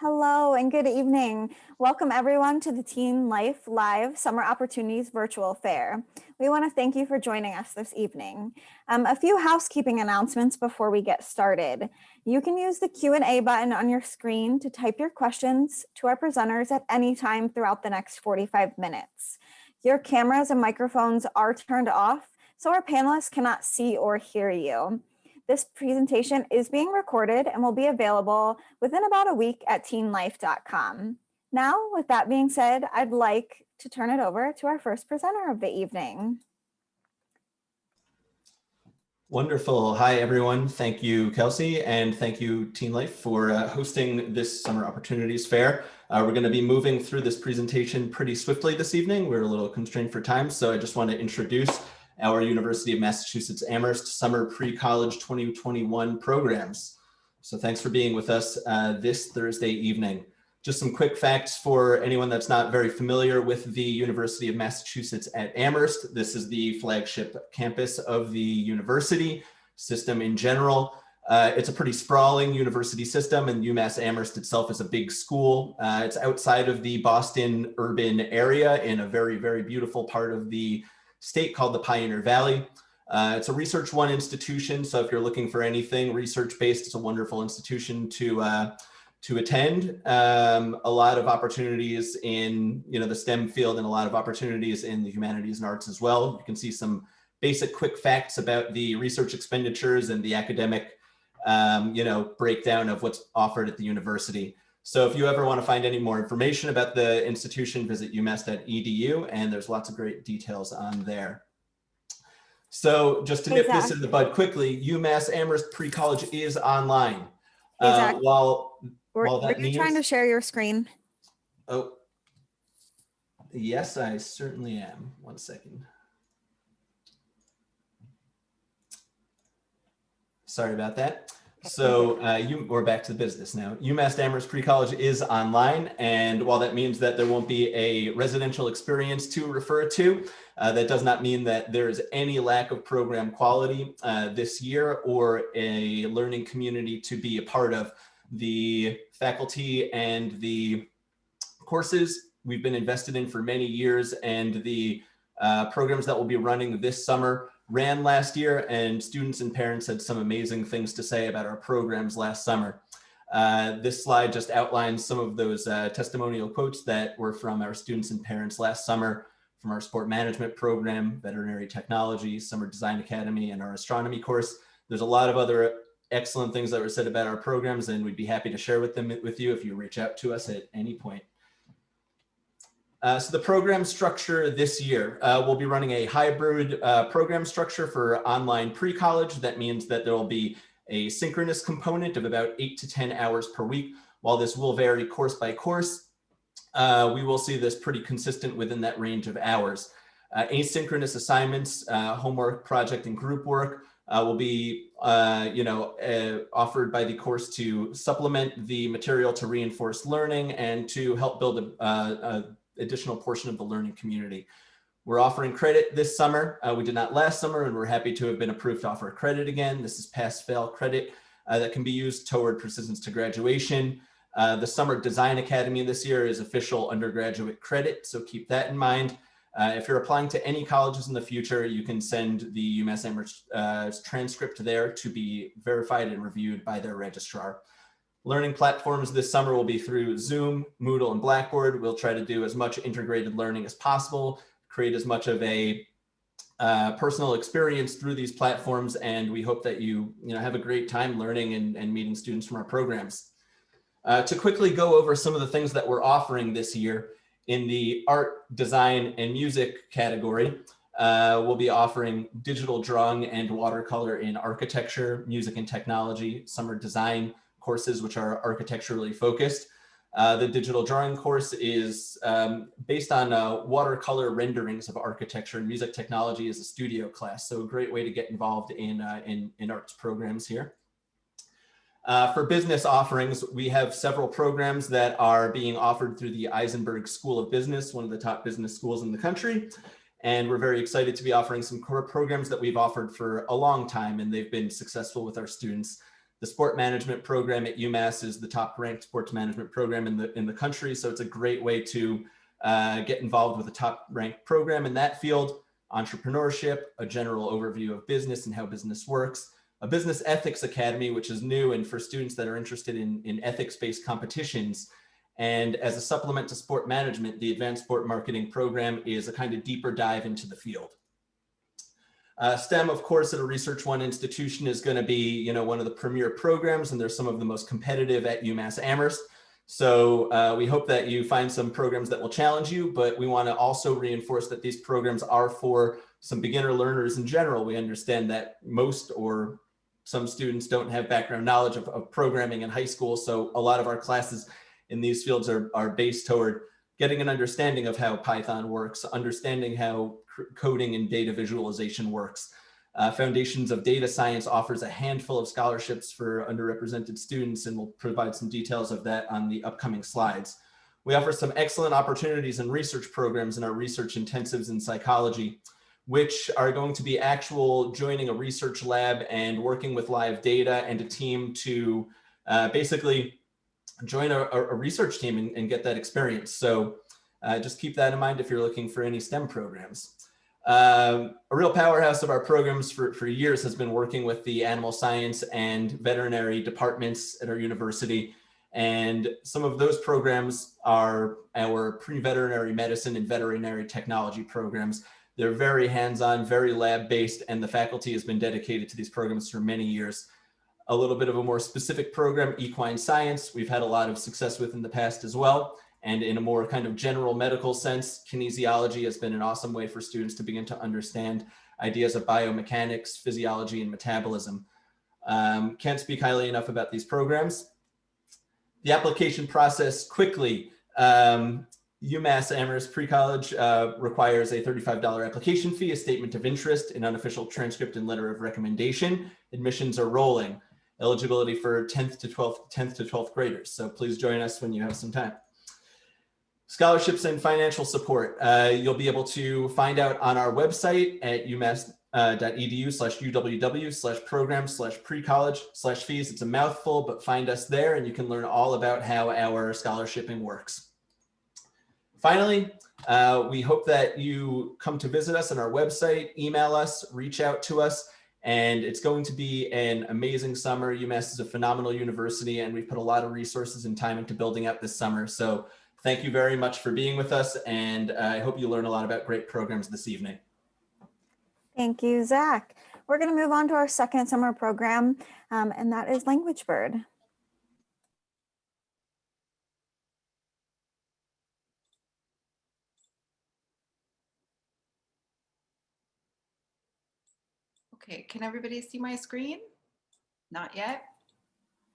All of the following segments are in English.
Hello and good evening. Welcome everyone to the TeenLife Live Summer Opportunities Virtual Fair. We want to thank you for joining us this evening. A few housekeeping announcements before we get started. You can use the Q&A button on your screen to type your questions to our presenters at any time throughout the next 45 minutes. Your cameras and microphones are turned off, so our panelists cannot see or hear you. This presentation is being recorded and will be available within about a week at teenlife.com. Now, with that being said, I'd like to turn it over to our first presenter of the evening. Wonderful. Hi, everyone. Thank you, Kelsey, and thank you, TeenLife, for hosting this Summer Opportunities Fair. We're going to be moving through this presentation pretty swiftly this evening. We're a little constrained for time, so I just want to introduce our University of Massachusetts Amherst Summer Pre-College 2021 programs. So thanks for being with us this Thursday evening. Just some quick facts for anyone that's not very familiar with the University of Massachusetts at Amherst. This is the flagship campus of the university system in general. It's a pretty sprawling university system, and UMass Amherst itself is a big school. It's outside of the Boston urban area in a very, very beautiful part of the state called the Pioneer Valley. It's a Research One institution, so if you're looking for anything research-based, it's a wonderful institution to attend. A lot of opportunities in the STEM field and a lot of opportunities in the humanities and arts as well. You can see some basic quick facts about the research expenditures and the academic breakdown of what's offered at the university. So if you ever want to find any more information about the institution, visit umass.edu, and there's lots of great details on there. So just to nip this in the bud quickly, UMass Amherst Pre-College is online. Were you trying to share your screen? Oh, yes, I certainly am. 1 second. Sorry about that. So we're back to the business now. UMass Amherst Pre-College is online, and while that means that there won't be a residential experience to refer to, that does not mean that there is any lack of program quality this year or a learning community to be a part of. The faculty and the courses we've been invested in for many years, and the programs that we'll be running this summer ran last year, and students and parents had some amazing things to say about our programs last summer. This slide just outlines some of those testimonial quotes that were from our students and parents last summer from our sport management program, veterinary technology, summer design academy, and our astronomy course. There's a lot of other excellent things that were said about our programs, and we'd be happy to share with you if you reach out to us at any point. So the program structure this year, we'll be running a hybrid program structure for online pre-college. That means that there will be a synchronous component of about 8 to 10 hours per week. While this will vary course by course, we will see this pretty consistent within that range of hours. Asynchronous assignments, homework, project, and group work will be offered by the course to supplement the material to reinforce learning and to help build a additional portion of the learning community. We're offering credit this summer. We did not last summer, and we're happy to have been approved to offer credit again. This is pass-fail credit that can be used toward persistence to graduation. The Summer Design Academy this year is official undergraduate credit, so keep that in mind. If you're applying to any colleges in the future, you can send the UMass Amherst transcript there to be verified and reviewed by their registrar. Learning platforms this summer will be through Zoom, Moodle, and Blackboard. We'll try to do as much integrated learning as possible, create as much of a personal experience through these platforms, and we hope that you have a great time learning and meeting students from our programs. To quickly go over some of the things that we're offering this year, in the art, design, and music category, we'll be offering digital drawing and watercolor in architecture, music, and technology, summer design courses, which are architecturally focused. The digital drawing course is based on watercolor renderings of architecture, and music technology is a studio class. So a great way to get involved in arts programs here. For business offerings, we have several programs that are being offered through the Eisenberg School of Business, one of the top business schools in the country. And we're very excited to be offering some core programs that we've offered for a long time, and they've been successful with our students. The sport management program at UMass is the top ranked sports management program in the country. So it's a great way to get involved with a top ranked program in that field. Entrepreneurship, a general overview of business and how business works, a business ethics academy, which is new and for students that are interested in ethics-based competitions. And as a supplement to sport management, the advanced sport marketing program is a kind of deeper dive into the field. STEM, of course, at a Research One institution is going to be, one of the premier programs, and they're some of the most competitive at UMass Amherst. So we hope that you find some programs that will challenge you, but we want to also reinforce that these programs are for some beginner learners in general. We understand that most or some students don't have background knowledge of programming in high school. So a lot of our classes in these fields are based toward getting an understanding of how Python works, understanding how coding and data visualization works. Foundations of Data Science offers a handful of scholarships for underrepresented students, and we'll provide some details of that on the upcoming slides. We offer some excellent opportunities and research programs in our research intensives in psychology, which are going to be actual joining a research lab and working with live data and a team to basically join a research team and get that experience. So just keep that in mind if you're looking for any STEM programs. A real powerhouse of our programs for years has been working with the animal science and veterinary departments at our university. And some of those programs are our pre-veterinary medicine and veterinary technology programs. They're very hands-on, very lab-based, and the faculty has been dedicated to these programs for many years. A little bit of a more specific program, equine science, we've had a lot of success with in the past as well. And in a more kind of general medical sense, kinesiology has been an awesome way for students to begin to understand ideas of biomechanics, physiology, and metabolism. Can't speak highly enough about these programs. The application process quickly. UMass Amherst Pre-College requires a $35 application fee, a statement of interest, an unofficial transcript, and letter of recommendation. Admissions are rolling. Eligibility for 10th to 12th graders. So please join us when you have some time. Scholarships and financial support. You'll be able to find out on our website at umass.edu/uw/program/pre-college/fees. It's a mouthful, but find us there and you can learn all about how our scholarshiping works. Finally, we hope that you come to visit us on our website, email us, reach out to us, and it's going to be an amazing summer. UMass is a phenomenal university, and we've put a lot of resources and time into building out this summer. So thank you very much for being with us, and I hope you learn a lot about great programs this evening. Thank you, Zach. We're going to move on to our second summer program, and that is Language Bird. Okay, can everybody see my screen? Not yet?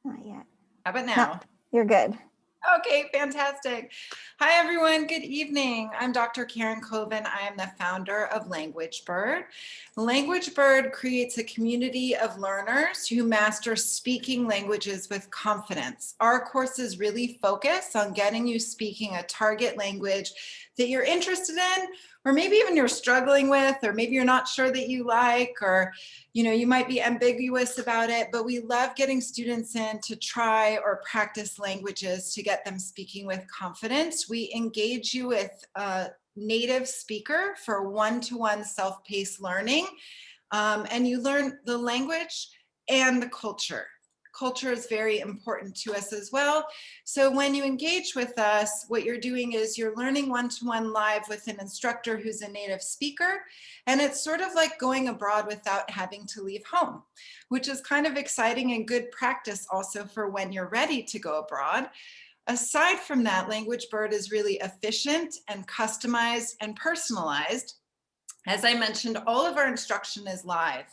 Not yet. How about now? No, you're good. Okay, fantastic. Hi, everyone. Good evening. I'm Dr. Karen Colvin. I am the founder of Language Bird. Language Bird creates a community of learners who master speaking languages with confidence. Our courses really focus on getting you speaking a target language that you're interested in, or maybe even you're struggling with, or maybe you're not sure that you like, or you might be ambiguous about it, but we love getting students in to try or practice languages to get them speaking with confidence. We engage you with a native speaker for one-to-one self-paced learning, and you learn the language and the culture. Culture is very important to us as well. So when you engage with us, what you're doing is you're learning one-to-one live with an instructor who's a native speaker. And it's sort of like going abroad without having to leave home, which is kind of exciting and good practice also for when you're ready to go abroad. Aside from that, Language Bird is really efficient and customized and personalized. As I mentioned, all of our instruction is live.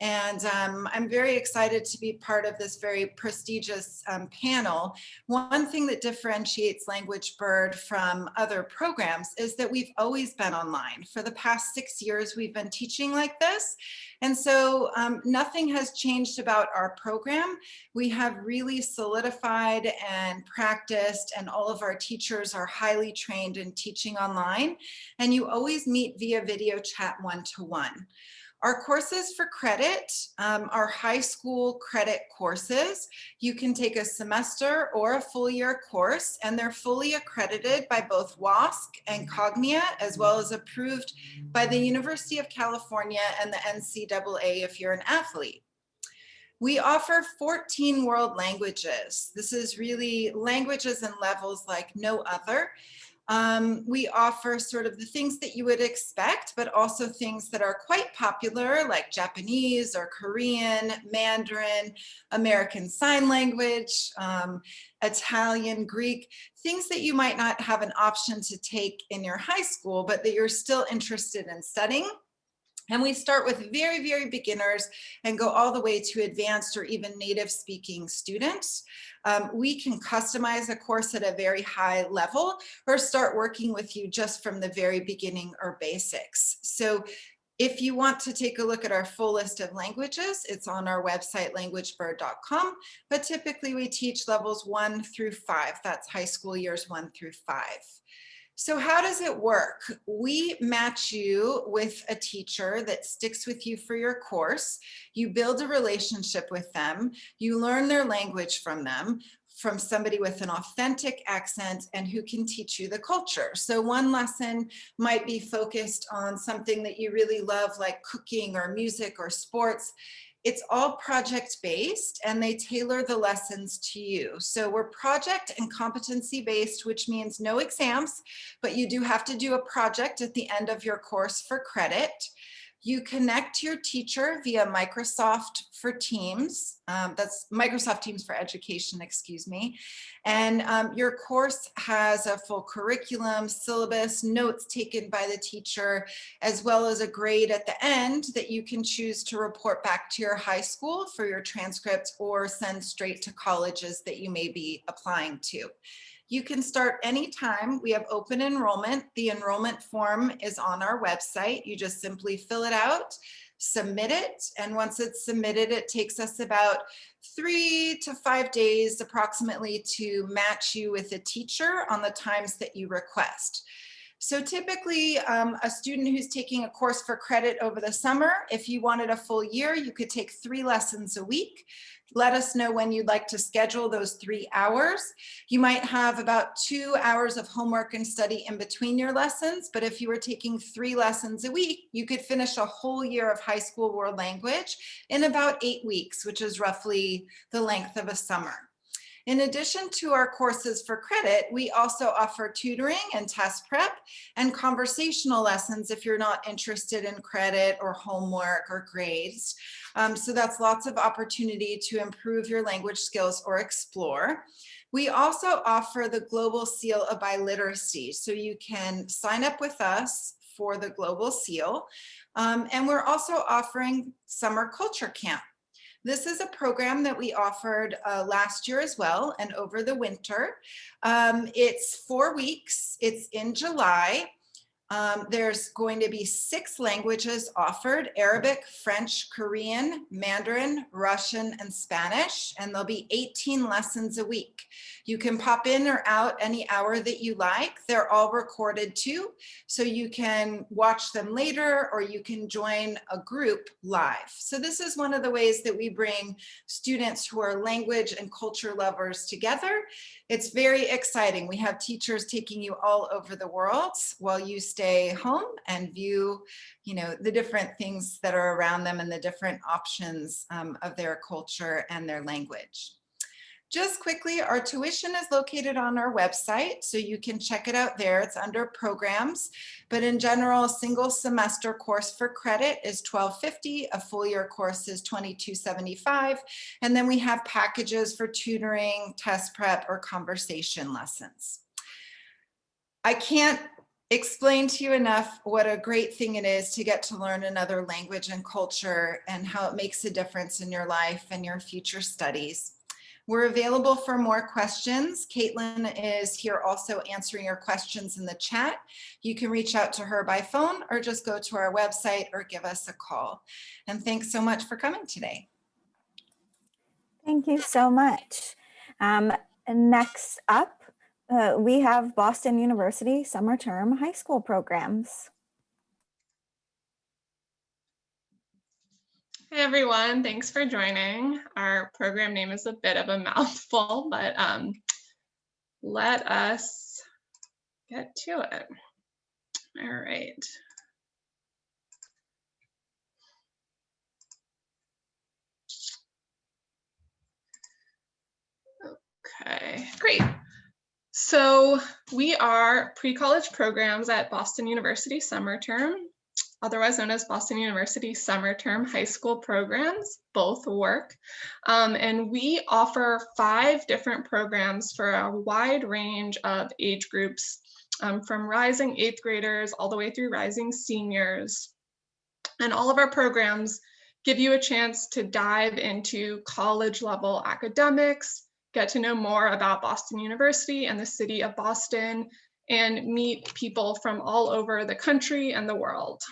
And I'm very excited to be part of this very prestigious panel. One thing that differentiates Language Bird from other programs is that we've always been online. For the past 6 years, we've been teaching like this. And so nothing has changed about our program. We have really solidified and practiced, and all of our teachers are highly trained in teaching online. And you always meet via video chat one-to-one. Our courses for credit are high school credit courses. You can take a semester or a full year course, and they're fully accredited by both WASC and Cognia, as well as approved by the University of California and the NCAA if you're an athlete. We offer 14 world languages. This is really languages and levels like no other. We offer sort of the things that you would expect, but also things that are quite popular, like Japanese or Korean, Mandarin, American Sign Language, Italian, Greek, things that you might not have an option to take in your high school, but that you're still interested in studying. And we start with very, very beginners and go all the way to advanced or even native speaking students. We can customize a course at a very high level or start working with you just from the very beginning or basics. So if you want to take a look at our full list of languages, it's on our website, languagebird.com, but typically we teach levels 1 through 5. That's high school years 1 through 5. So how does it work? We match you with a teacher that sticks with you for your course. You build a relationship with them. You learn their language from them, from somebody with an authentic accent and who can teach you the culture. So one lesson might be focused on something that you really love, like cooking or music or sports. It's all project-based and they tailor the lessons to you. So we're project and competency-based, which means no exams, but you do have to do a project at the end of your course for credit. You connect to your teacher via Microsoft for Teams. That's Microsoft Teams for Education, excuse me. And your course has a full curriculum, syllabus, notes taken by the teacher, as well as a grade at the end that you can choose to report back to your high school for your transcript or send straight to colleges that you may be applying to. You can start anytime. We have open enrollment. The enrollment form is on our website. You just simply fill it out, submit it, and once it's submitted, it takes us about 3 to 5 days approximately to match you with a teacher on the times that you request. So typically, a student who's taking a course for credit over the summer, if you wanted a full year, you could take 3 lessons a week. Let us know when you'd like to schedule those 3 hours. You might have about 2 hours of homework and study in between your lessons, but if you were taking 3 lessons a week, you could finish a whole year of high school world language in about 8 weeks, which is roughly the length of a summer. In addition to our courses for credit, we also offer tutoring and test prep and conversational lessons if you're not interested in credit or homework or grades. So that's lots of opportunity to improve your language skills or explore. We also offer the Global Seal of Biliteracy, so you can sign up with us for the Global Seal. And we're also offering Summer Culture Camp. This is a program that we offered last year as well and over the winter. It's 4 weeks. It's in July. There's going to be 6 languages offered: Arabic, French, Korean, Mandarin, Russian, and Spanish, and there'll be 18 lessons a week. You can pop in or out any hour that you like. They're all recorded too, so you can watch them later or you can join a group live. So this is one of the ways that we bring students who are language and culture lovers together. It's very exciting. We have teachers taking you all over the world while you stay home and view, the different things that are around them and the different options of their culture and their language. Just quickly, our tuition is located on our website, so you can check it out there. It's under programs, but in general, a single semester course for credit is $12.50. A full year course is $22.75. And then we have packages for tutoring, test prep, or conversation lessons. I can't explain to you enough what a great thing it is to get to learn another language and culture and how it makes a difference in your life and your future studies. We're available for more questions. Caitlin is here also answering your questions in the chat. You can reach out to her by phone or just go to our website or give us a call. And thanks so much for coming today. Thank you so much. Next up, we have Boston University summer term high school programs. Hey everyone, thanks for joining. Our program name is a bit of a mouthful, but let us get to it. All right. Okay, great. So we are pre-college programs at Boston University Summer Term, otherwise known as Boston University Summer Term High School programs, both work. And we offer 5 different programs for a wide range of age groups, from rising 8th graders all the way through rising seniors. And all of our programs give you a chance to dive into college level academics, get to know more about Boston University and the city of Boston, and meet people from all over the country and the world.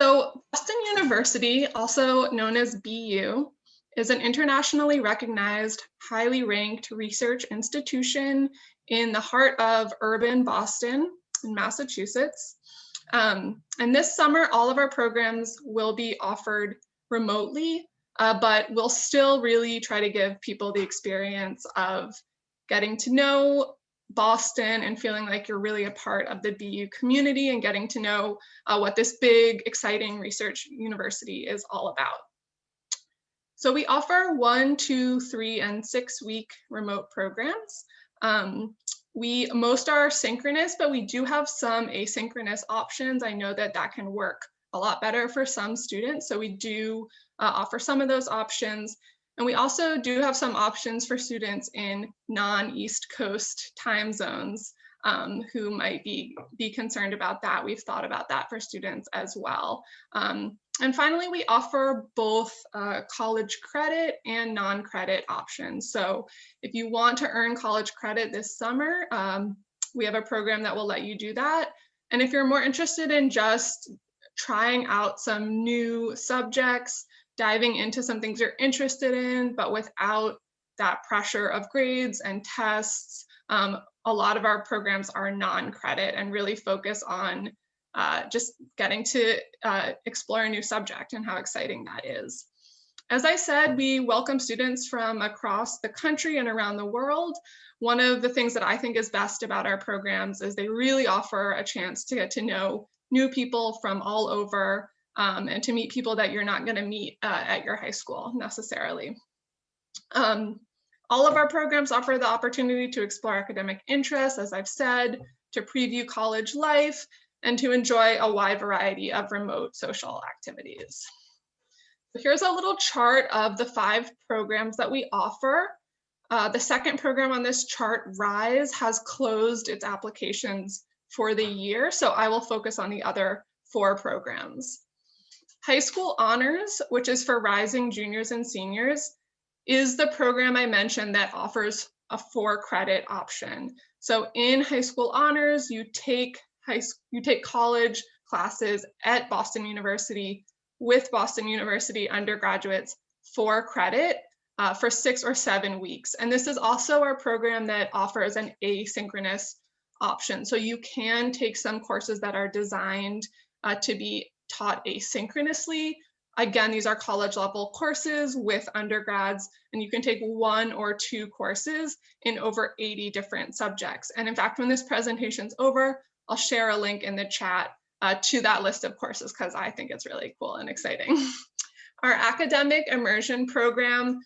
So Boston University, also known as BU, is an internationally recognized, highly ranked research institution in the heart of urban Boston in Massachusetts. And this summer, all of our programs will be offered remotely, but we'll still really try to give people the experience of getting to know Boston and feeling like you're really a part of the BU community and getting to know what this big, exciting research university is all about. So we offer 1, 2, 3, and 6 week remote programs. Most are synchronous, but we do have some asynchronous options. I know that that can work a lot better for some students. So we do offer some of those options. And we also do have some options for students in non-East Coast time zones who might be concerned about that. We've thought about that for students as well. And finally, we offer both college credit and non-credit options. So if you want to earn college credit this summer, we have a program that will let you do that. And if you're more interested in just trying out some new subjects, diving into some things you're interested in, but without that pressure of grades and tests, a lot of our programs are non-credit and really focus on just getting to explore a new subject and how exciting that is. As I said, we welcome students from across the country and around the world. One of the things that I think is best about our programs is they really offer a chance to get to know new people from all over and to meet people that you're not going to meet at your high school necessarily. All of our programs offer the opportunity to explore academic interests, as I've said, to preview college life, and to enjoy a wide variety of remote social activities. Here's a little chart of the 5 programs that we offer. The second program on this chart, RISE, has closed its applications for the year, so I will focus on the other 4 programs. High School Honors, which is for rising juniors and seniors, is the program I mentioned that offers a 4-credit option. So in High School Honors, you take college classes at Boston University with Boston University undergraduates for credit for 6 or 7 weeks. And this is also our program that offers an asynchronous option. So you can take some courses that are designed to be taught asynchronously. Again, these are college level courses with undergrads, and you can take 1 or 2 courses in over 80 different subjects. And in fact, when this presentation's over, I'll share a link in the chat to that list of courses because I think it's really cool and exciting. Our academic immersion program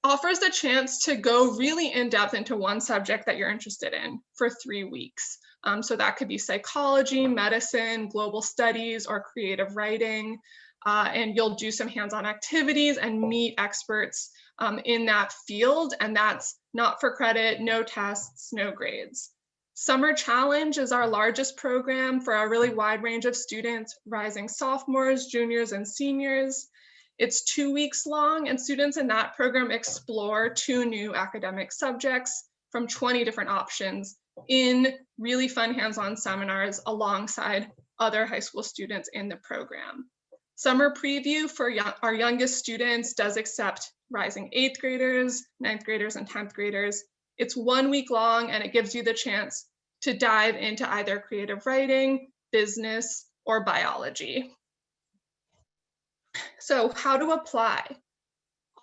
offers the chance to go really in depth into one subject that you're interested in for 3 weeks. So that could be psychology, medicine, global studies, or creative writing. And you'll do some hands-on activities and meet experts in that field. And that's not for credit, no tests, no grades. Summer Challenge is our largest program for a really wide range of students, rising sophomores, juniors, and seniors. It's 2 weeks long, and students in that program explore 2 new academic subjects from 20 different options in really fun hands-on seminars alongside other high school students in the program. Summer Preview for our youngest students does accept rising 8th graders, 9th graders, and 10th graders. It's 1 week long, and it gives you the chance to dive into either creative writing, business, or biology. So how to apply?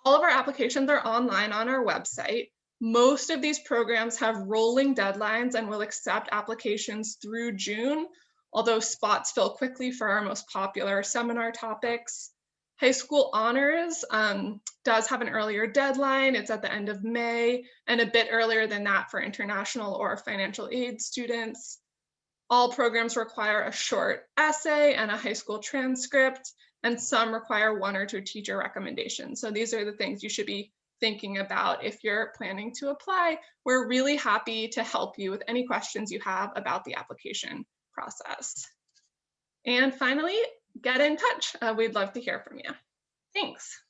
All of our applications are online on our website. Most of these programs have rolling deadlines and will accept applications through June, although spots fill quickly for our most popular seminar topics. High school honors does have an earlier deadline. It's at the end of May, and a bit earlier than that for international or financial aid students. All programs require a short essay and a high school transcript, and some require 1 or 2 teacher recommendations. So these are the things you should be thinking about if you're planning to apply. We're really happy to help you with any questions you have about the application process. And finally, get in touch. We'd love to hear from you. Thanks.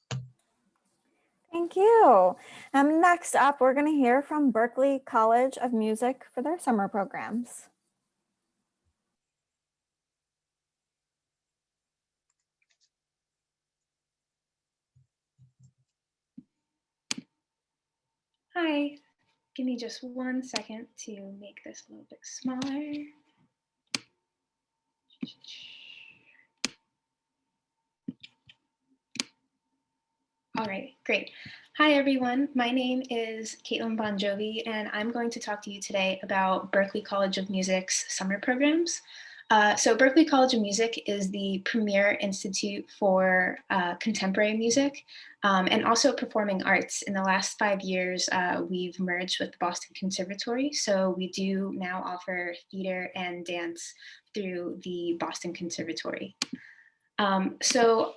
Thank you. Next up, we're going to hear from Berklee College of Music for their summer programs. Hi, give me just 1 second to make this a little bit smaller. All right, great. Hi, everyone. My name is Caitlin Bon Jovi, and I'm going to talk to you today about Berklee College of Music's summer programs. So Berklee College of Music is the premier institute for contemporary music and also performing arts. In the last 5 years, we've merged with the Boston Conservatory. So we do now offer theater and dance through the Boston Conservatory. So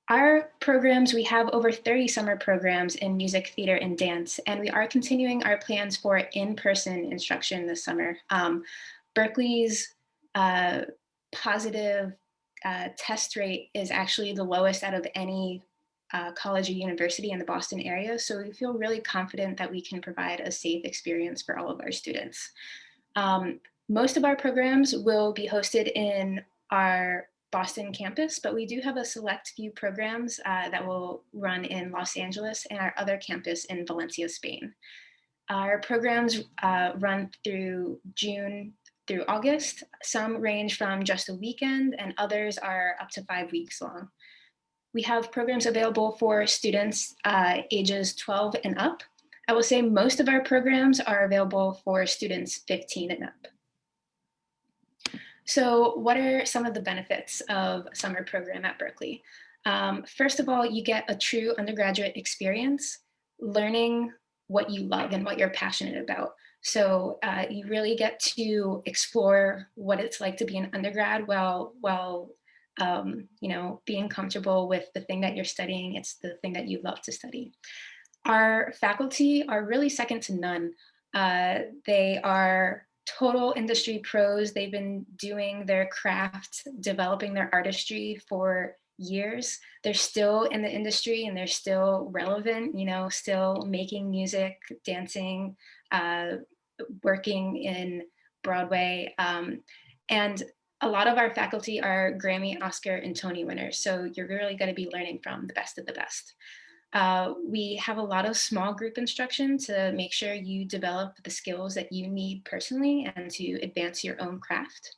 our programs, we have over 30 summer programs in music, theater, and dance, and we are continuing our plans for in-person instruction this summer. Berklee's positive test rate is actually the lowest out of any college or university in the Boston area, so we feel really confident that we can provide a safe experience for all of our students. Most of our programs will be hosted in our Boston campus, but we do have a select few programs that will run in Los Angeles and our other campus in Valencia, Spain. Our programs run through June through August. Some range from just a weekend and others are up to 5 weeks long. We have programs available for students ages 12 and up. I will say most of our programs are available for students 15 and up. So what are some of the benefits of a summer program at Berklee? First of all, you get a true undergraduate experience, learning what you love and what you're passionate about. So you really get to explore what it's like to be an undergrad while being comfortable with the thing that you're studying. It's the thing that you love to study. Our faculty are really second to none. They are total industry pros. They've been doing their craft, developing their artistry for years. They're still in the industry and they're still relevant, still making music, dancing, working in Broadway. And a lot of our faculty are Grammy, Oscar, and Tony winners. So you're really going to be learning from the best of the best. We have a lot of small group instruction to make sure you develop the skills that you need personally and to advance your own craft.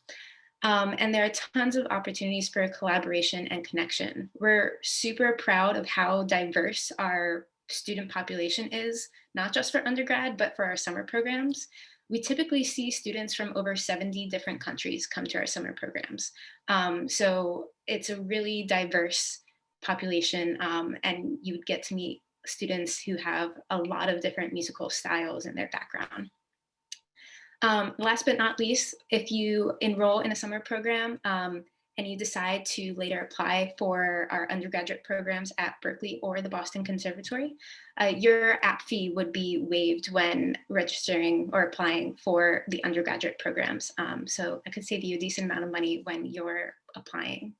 And there are tons of opportunities for collaboration and connection. We're super proud of how diverse our student population is, not just for undergrad, but for our summer programs. We typically see students from over 70 different countries come to our summer programs. So it's a really diverse population, and you would get to meet students who have a lot of different musical styles in their background. Last but not least, if you enroll in a summer program and you decide to later apply for our undergraduate programs at Berklee or the Boston Conservatory, your app fee would be waived when registering or applying for the undergraduate programs. So it could save you a decent amount of money when you're applying.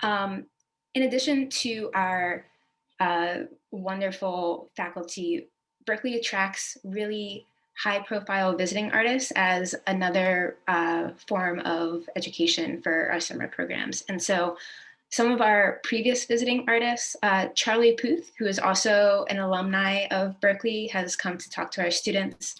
In addition to our wonderful faculty, Berklee attracts really high-profile visiting artists as another form of education for our summer programs. And so some of our previous visiting artists, Charlie Puth, who is also an alumni of Berklee, has come to talk to our students.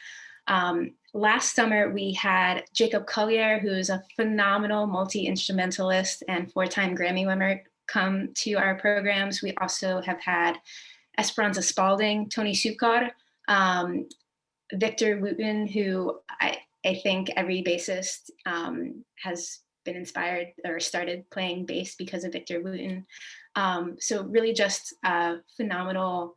last summer, we had Jacob Collier, who's a phenomenal multi-instrumentalist and 4-time Grammy winner, come to our programs. We also have had Esperanza Spalding, Tony Sukar, Victor Wooten, who I think every bassist has been inspired or started playing bass because of Victor Wooten. So really just phenomenal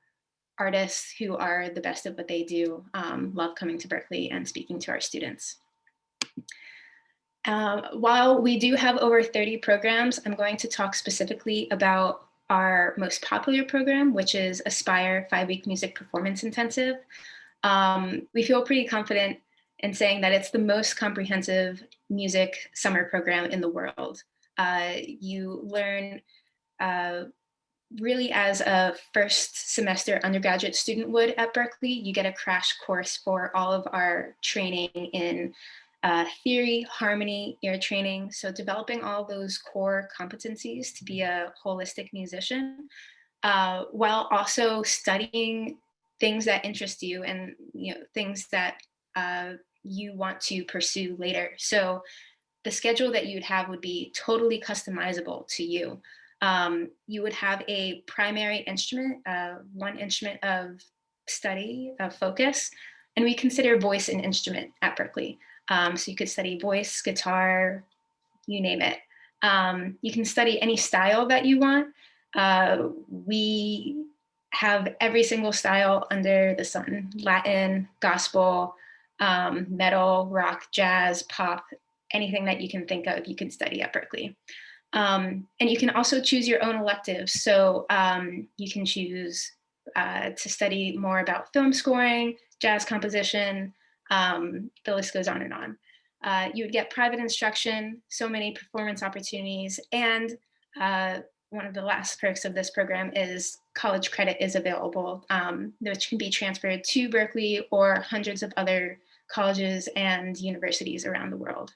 artists who are the best at what they do. Love coming to Berkeley and speaking to our students. While we do have over 30 programs, I'm going to talk specifically about our most popular program, which is Aspire 5-Week Music Performance Intensive. We feel pretty confident in saying that it's the most comprehensive music summer program in the world. You learn really as a first semester undergraduate student would at Berkeley. You get a crash course for all of our training in theory, harmony, ear training. So developing all those core competencies to be a holistic musician, while also studying things that interest you and things that you want to pursue later. So the schedule that you'd have would be totally customizable to you. You would have a primary instrument, one instrument of study, of focus, and we consider voice an instrument at Berkeley. So you could study voice, guitar, you name it. You can study any style that you want. We have every single style under the sun: Latin, gospel, metal, rock, jazz, pop, anything that you can think of, you can study at Berkeley. And you can also choose your own electives. So you can choose to study more about film scoring, jazz composition, the list goes on and on. You would get private instruction, so many performance opportunities, and one of the last perks of this program is college credit is available, which can be transferred to Berkeley or hundreds of other colleges and universities around the world.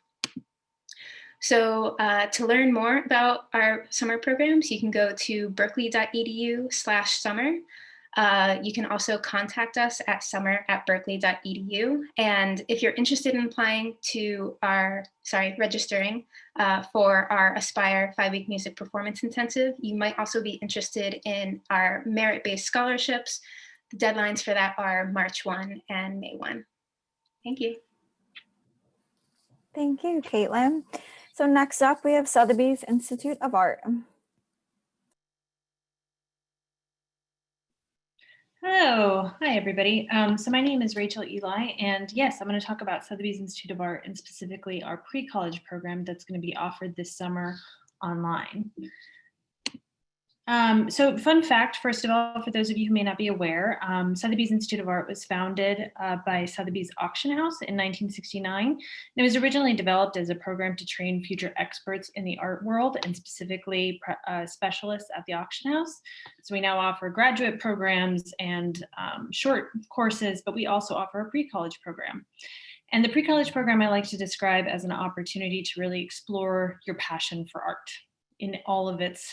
So to learn more about our summer programs, you can go to berkeley.edu/summer. You can also contact us at summer@berkeley.edu. And if you're interested in applying to registering for our Aspire 5-Week Music Performance Intensive, you might also be interested in our merit-based scholarships. The deadlines for that are March 1 and May 1. Thank you. Thank you, Caitlin. So next up, we have Sotheby's Institute of Art. Hello, hi everybody. So my name is Rachel Eli, and yes, I'm going to talk about Sotheby's Institute of Art and specifically our pre-college program that's going to be offered this summer online. So fun fact, first of all, for those of you who may not be aware, Sotheby's Institute of Art was founded by Sotheby's Auction House in 1969. And it was originally developed as a program to train future experts in the art world and specifically specialists at the auction house. So we now offer graduate programs and short courses, but we also offer a pre-college program. And the pre-college program I like to describe as an opportunity to really explore your passion for art in all of its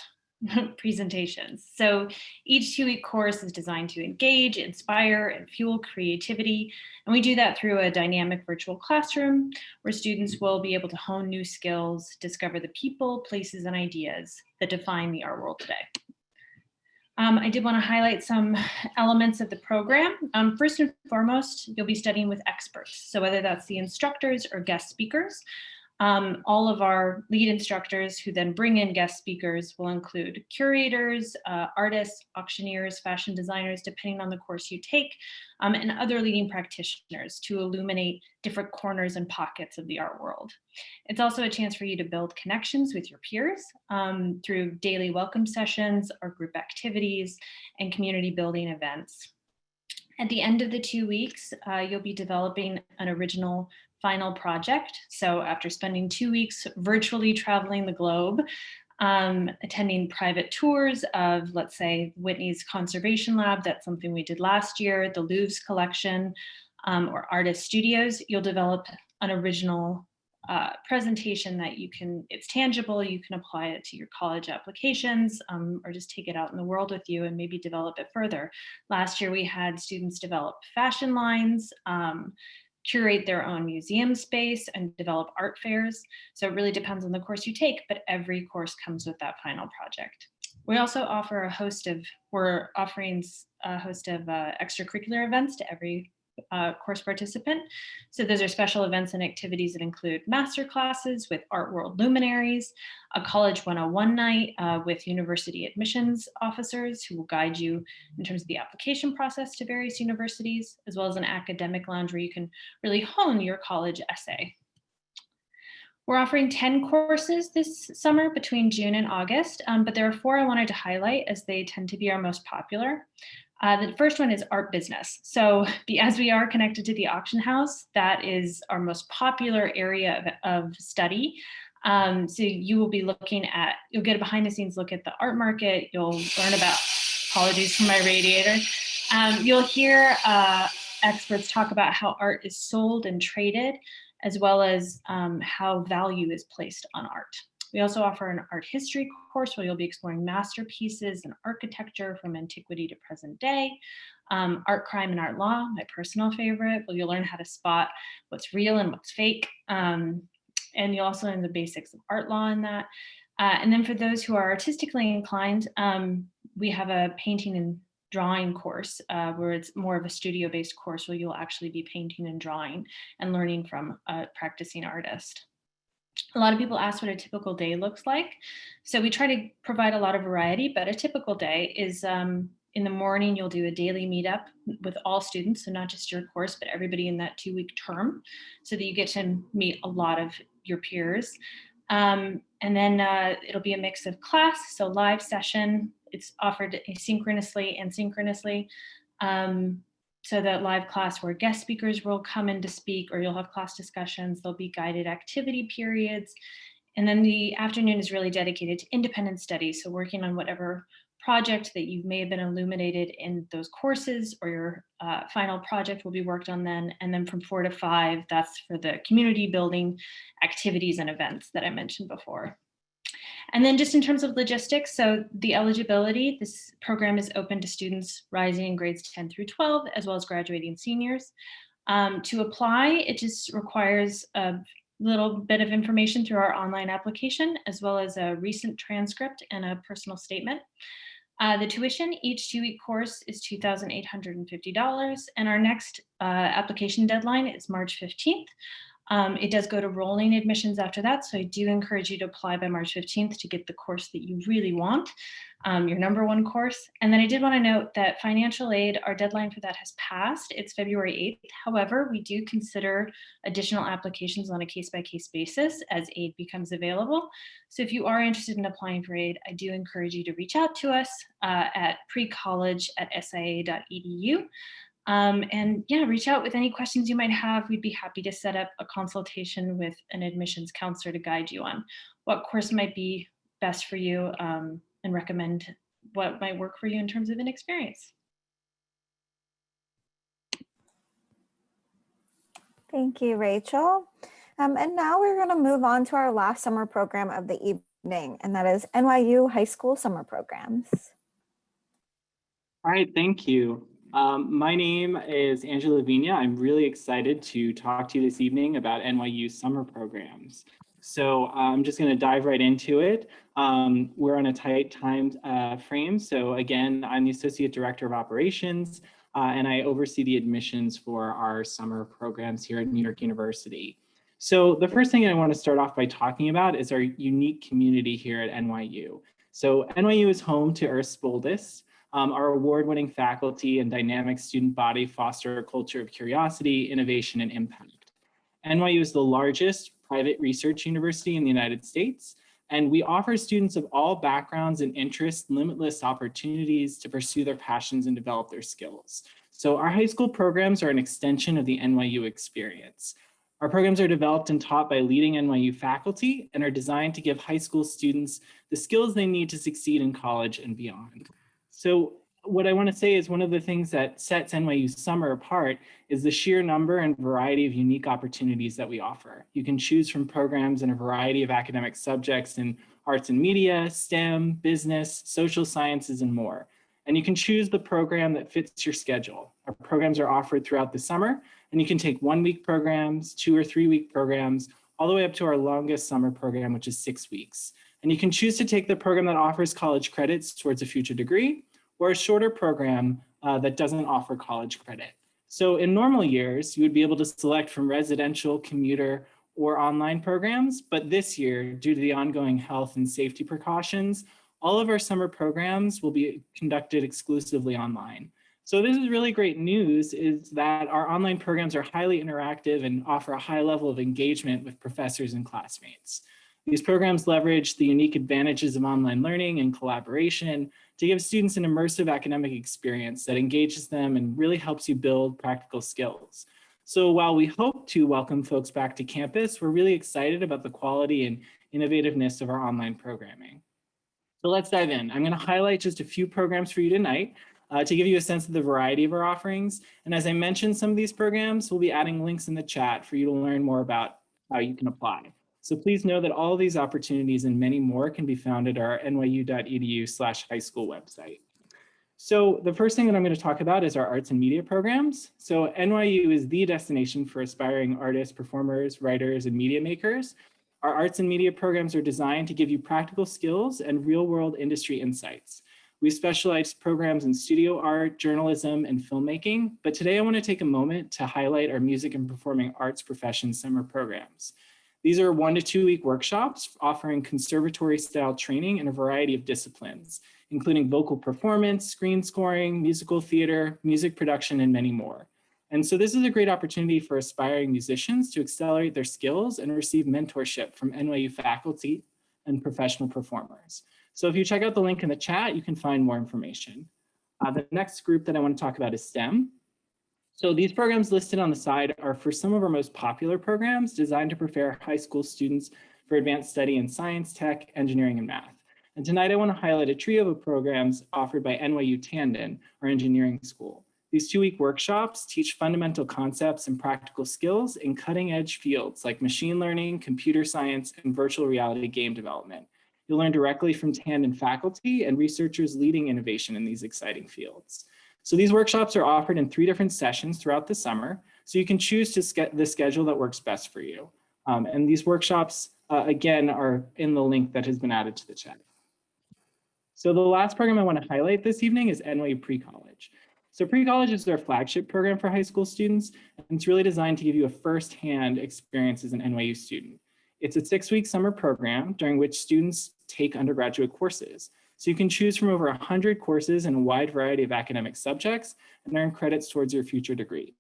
presentations. So each 2-week course is designed to engage, inspire, and fuel creativity. And we do that through a dynamic virtual classroom where students will be able to hone new skills, discover the people, places, and ideas that define the art world today. I did want to highlight some elements of the program. First and foremost, you'll be studying with experts. So whether that's the instructors or guest speakers, all of our lead instructors who then bring in guest speakers will include curators, artists, auctioneers, fashion designers, depending on the course you take, and other leading practitioners to illuminate different corners and pockets of the art world. It's also a chance for you to build connections with your peers through daily welcome sessions or group activities and community building events. At the end of the 2 weeks, you'll be developing an original final project. So after spending 2 weeks virtually traveling the globe, attending private tours of, let's say, Whitney's Conservation Lab, that's something we did last year, the Louvre's collection, or artist studios, you'll develop an original presentation that it's tangible, you can apply it to your college applications, or just take it out in the world with you and maybe develop it further. Last year we had students develop fashion lines, curate their own museum space and develop art fairs. So it really depends on the course you take, but every course comes with that final project. We also offer we're offering a host of extracurricular events to every course participant. So those are special events and activities that include master classes with art world luminaries, a college 101 night with university admissions officers who will guide you in terms of the application process to various universities, as well as an academic lounge where you can really hone your college essay. We're offering 10 courses this summer between June and August, but there are 4 I wanted to highlight as they tend to be our most popular. The first one is art business. So as we are connected to the auction house, that is our most popular area of study. So you will be you'll get a behind the scenes look at the art market. You'll learn about, apologies for my radiator. You'll hear experts talk about how art is sold and traded, as well as how value is placed on art. We also offer an art history course where you'll be exploring masterpieces and architecture from antiquity to present day. Art crime and art law, my personal favorite, where you'll learn how to spot what's real and what's fake. And you'll also learn the basics of art law in that. And then for those who are artistically inclined, we have a painting and drawing course where it's more of a studio-based course where you'll actually be painting and drawing and learning from a practicing artist. A lot of people ask what a typical day looks like. So we try to provide a lot of variety, but a typical day is in the morning, you'll do a daily meetup with all students, so not just your course, but everybody in that 2-week term, so that you get to meet a lot of your peers. And then it'll be a mix of class, so live session. It's offered asynchronously and synchronously. So that live class where guest speakers will come in to speak, or you'll have class discussions. There'll be guided activity periods. And then the afternoon is really dedicated to independent study. So working on whatever project that you may have been illuminated in those courses, or your final project will be worked on then. And then from 4 to 5, that's for the community building activities and events that I mentioned before. And then just in terms of logistics, so the eligibility, this program is open to students rising in grades 10 through 12, as well as graduating seniors. To apply, it just requires a little bit of information through our online application, as well as a recent transcript and a personal statement. The tuition, each 2-week course is $2,850, and our next application deadline is March 15th. It does go to rolling admissions after that, so I do encourage you to apply by March 15th to get the course that you really want, your #1 course. And then I did want to note that financial aid, our deadline for that has passed. It's February 8th. However, we do consider additional applications on a case-by-case basis as aid becomes available. So if you are interested in applying for aid, I do encourage you to reach out to us at precollege@sia.edu. And yeah, reach out with any questions you might have. We'd be happy to set up a consultation with an admissions counselor to guide you on what course might be best for you, and recommend what might work for you in terms of an experience. Thank you, Rachel. And now we're going to move on to our last summer program of the evening, and that is NYU High School Summer Programs. All right, thank you. My name is Angela Vigna. I'm really excited to talk to you this evening about NYU summer programs. So I'm just going to dive right into it. We're on a tight time frame. So again, I'm the Associate Director of Operations, and I oversee the admissions for our summer programs here at New York University. So the first thing I want to start off by talking about is our unique community here at NYU. So NYU is home to Earth's boldest. Our award-winning faculty and dynamic student body foster a culture of curiosity, innovation, and impact. NYU is the largest private research university in the United States, and we offer students of all backgrounds and interests limitless opportunities to pursue their passions and develop their skills. So our high school programs are an extension of the NYU experience. Our programs are developed and taught by leading NYU faculty and are designed to give high school students the skills they need to succeed in college and beyond. So what I want to say is one of the things that sets NYU summer apart is the sheer number and variety of unique opportunities that we offer. You can choose from programs in a variety of academic subjects in arts and media, STEM, business, social sciences, and more. And you can choose the program that fits your schedule. Our programs are offered throughout the summer, And you can take 1-week programs, 2 or 3 week programs, all the way up to our longest summer program, which is 6 weeks. And you can choose to take the program that offers college credits towards a future degree, or a shorter program that doesn't offer college credit. So in normal years, you would be able to select from residential, commuter, or online programs, but this year, due to the ongoing health and safety precautions, all of our summer programs will be conducted exclusively online. So this is really great news, is that our online programs are highly interactive and offer a high level of engagement with professors and classmates. These programs leverage the unique advantages of online learning and collaboration to give students an immersive academic experience that engages them and really helps you build practical skills. So while we hope to welcome folks back to campus, we're really excited about the quality and innovativeness of our online programming. So let's dive in. I'm going to highlight just a few programs for you tonight to give you a sense of the variety of our offerings. And as I mentioned, some of these programs, we'll be adding links in the chat for you to learn more about how you can apply. So please know that all of these opportunities and many more can be found at our nyu.edu/highschool website. So the first thing that I'm going to talk about is our arts and media programs. So NYU is the destination for aspiring artists, performers, writers, and media makers. Our arts and media programs are designed to give you practical skills and real-world industry insights. We specialize programs in studio art, journalism, and filmmaking, but today I want to take a moment to highlight our music and performing arts profession summer programs. These are 1 to 2 week workshops offering conservatory-style training in a variety of disciplines, including vocal performance, screen scoring, musical theater, music production, and many more. And so this is a great opportunity for aspiring musicians to accelerate their skills and receive mentorship from NYU faculty and professional performers. So if you check out the link in the chat, you can find more information. The next group that I want to talk about is STEM. So these programs listed on the side are for some of our most popular programs designed to prepare high school students for advanced study in science, tech, engineering, and math. And tonight I want to highlight a trio of programs offered by NYU Tandon, our engineering school. These 2 week workshops teach fundamental concepts and practical skills in cutting edge fields like machine learning, computer science, and virtual reality game development. You'll learn directly from Tandon faculty and researchers leading innovation in these exciting fields. So these workshops are offered in 3 different sessions throughout the summer, so you can choose the schedule that works best for you. And these workshops, again, are in the link that has been added to the chat. So the last program I want to highlight this evening is NYU Pre-College. So Pre-College is our flagship program for high school students, and it's really designed to give you a firsthand experience as an NYU student. It's a 6-week summer program during which students take undergraduate courses. So you can choose from over 100 courses in a wide variety of academic subjects and earn credits towards your future degree.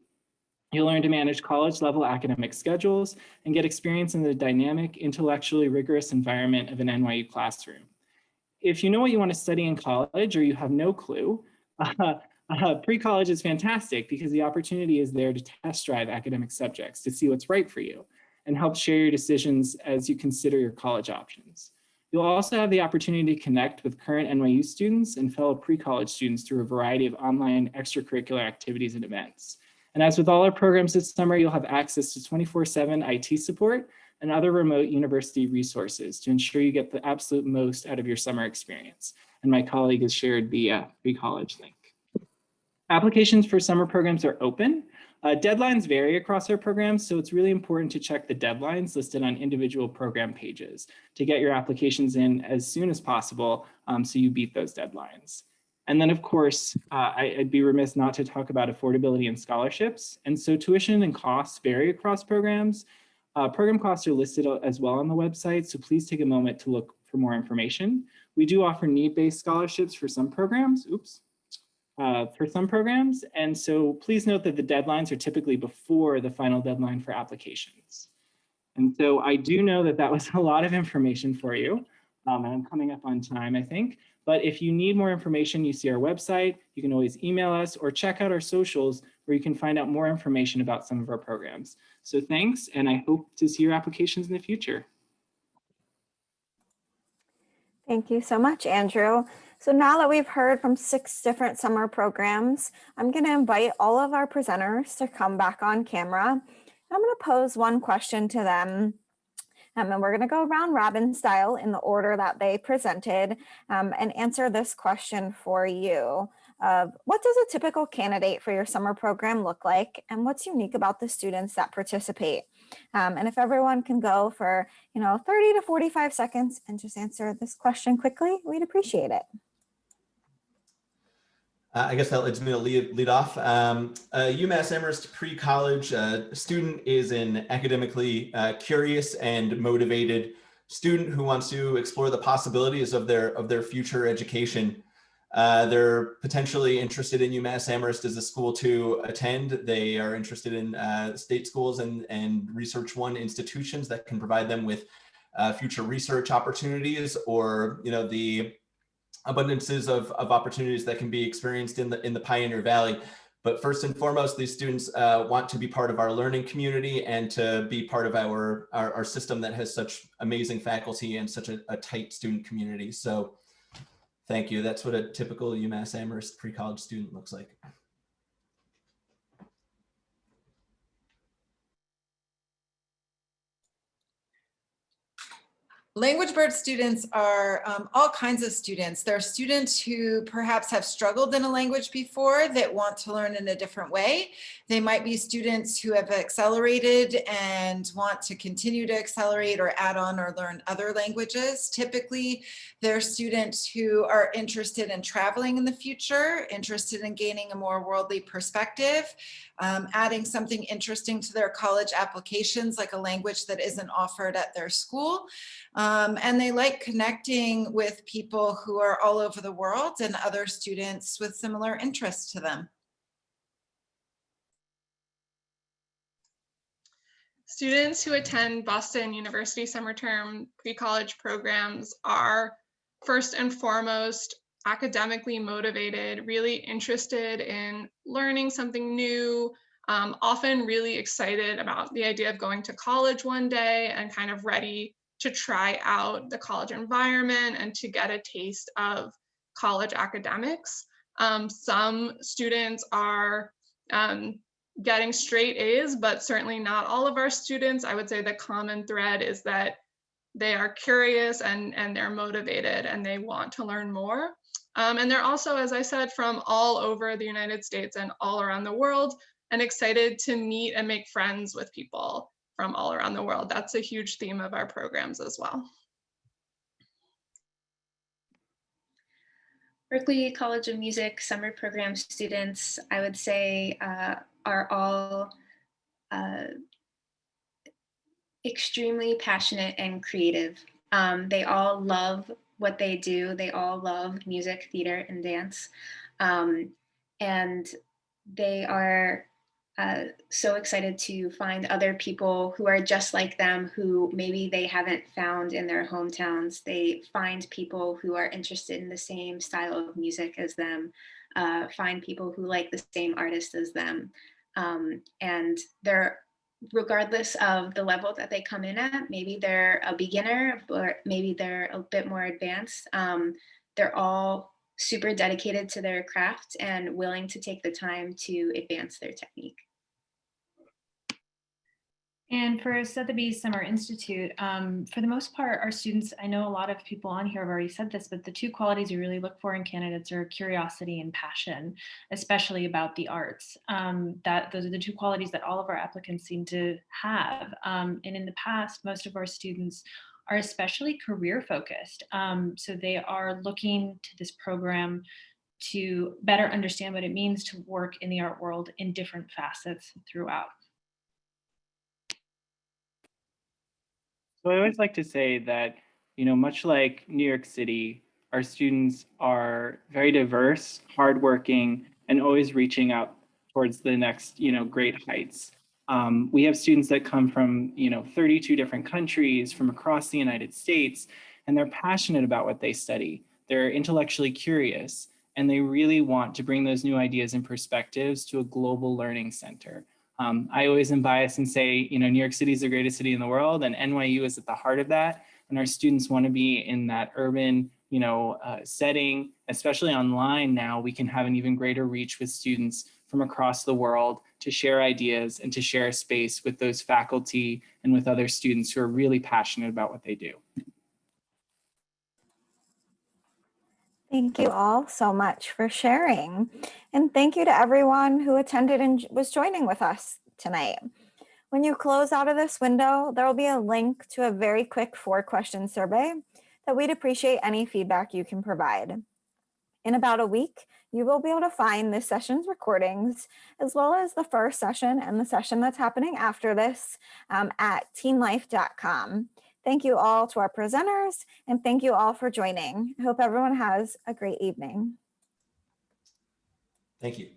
You'll learn to manage college-level academic schedules and get experience in the dynamic, intellectually rigorous environment of an NYU classroom. If you know what you want to study in college or you have no clue, Pre-College is fantastic because the opportunity is there to test drive academic subjects to see what's right for you and help share your decisions as you consider your college options. You'll also have the opportunity to connect with current NYU students and fellow pre-college students through a variety of online extracurricular activities and events. And as with all our programs this summer, you'll have access to 24/7 IT support and other remote university resources to ensure you get the absolute most out of your summer experience. And my colleague has shared the pre-college link. Applications for summer programs are open. Deadlines vary across our programs, so it's really important to check the deadlines listed on individual program pages to get your applications in as soon as possible so you beat those deadlines. And then of course, I'd be remiss not to talk about affordability and scholarships. And so tuition and costs vary across programs. Program costs are listed as well on the website, so please take a moment to look for more information. We do offer need-based scholarships for some programs, and so please note that the deadlines are typically before the final deadline for applications. And so I do know that that was a lot of information for you, and I'm coming up on time, I think. But if you need more information, you see our website, you can always email us or check out our socials where you can find out more information about some of our programs. So thanks, and I hope to see your applications in the future. Thank you so much, Andrew. So now that we've heard from 6 different summer programs, I'm going to invite all of our presenters to come back on camera. I'm going to pose one question to them. And we're going to go round robin style in the order that they presented and answer this question for you. of what does a typical candidate for your summer program look like and what's unique about the students that participate. And if everyone can go for 30 to 45 seconds and just answer this question quickly, we'd appreciate it. I guess that leads me to lead off. UMass Amherst pre-college student is an academically curious and motivated student who wants to explore the possibilities of their future education. They're potentially interested in UMass Amherst as a school to attend. They are interested in state schools and Research One institutions that can provide them with future research opportunities, or the abundances of opportunities that can be experienced in the Pioneer Valley. But first and foremost, these students want to be part of our learning community and to be part of our system that has such amazing faculty and such a tight student community. So thank you. That's what a typical UMass Amherst pre-college student looks like. Language Bird students are all kinds of students. There are students who perhaps have struggled in a language before that want to learn in a different way. They might be students who have accelerated and want to continue to accelerate or add on or learn other languages. Typically, they're students who are interested in traveling in the future, interested in gaining a more worldly perspective, adding something interesting to their college applications, like a language that isn't offered at their school. And they like connecting with people who are all over the world and other students with similar interests to them. Students who attend Boston University summer term pre-college programs are first and foremost academically motivated, really interested in learning something new, often really excited about the idea of going to college one day and kind of ready to try out the college environment and to get a taste of college academics. Some students are getting straight A's, but certainly not all of our students. I would say the common thread is that they are curious and they're motivated and they want to learn more. And they're also, as I said, from all over the United States and all around the world, and excited to meet and make friends with people from all around the world. That's a huge theme of our programs as well. Berklee College of Music summer program students, I would say, are all extremely passionate and creative. They all love what they do. They all love music, theater, and dance. And they are so excited to find other people who are just like them, who maybe they haven't found in their hometowns. They find people who are interested in the same style of music as them, find people who like the same artist as them. And they're, regardless of the level that they come in at, maybe they're a beginner or maybe they're a bit more advanced, they're all super dedicated to their craft and willing to take the time to advance their technique. And for Sotheby's Summer Institute, for the most part, our students, I know a lot of people on here have already said this, but the two qualities we really look for in candidates are curiosity and passion, especially about the arts. Those are the two qualities that all of our applicants seem to have. And in the past, most of our students are especially career focused. So they are looking to this program to better understand what it means to work in the art world in different facets throughout. So I always like to say that, much like New York City, our students are very diverse, hardworking, and always reaching out towards the next, great heights. We have students that come from, 32 different countries from across the United States, and they're passionate about what they study. They're intellectually curious, and they really want to bring those new ideas and perspectives to a global learning center. I always am biased and say, New York City is the greatest city in the world, and NYU is at the heart of that. And our students want to be in that urban, setting, especially online now. We can have an even greater reach with students from across the world to share ideas and to share a space with those faculty and with other students who are really passionate about what they do. Thank you all so much for sharing. And thank you to everyone who attended and was joining with us tonight. When you close out of this window, there will be a link to a very quick 4-question survey that we'd appreciate any feedback you can provide. In about a week, you will be able to find this session's recordings, as well as the first session and the session that's happening after this at teenlife.com. Thank you all to our presenters, and thank you all for joining. I hope everyone has a great evening. Thank you.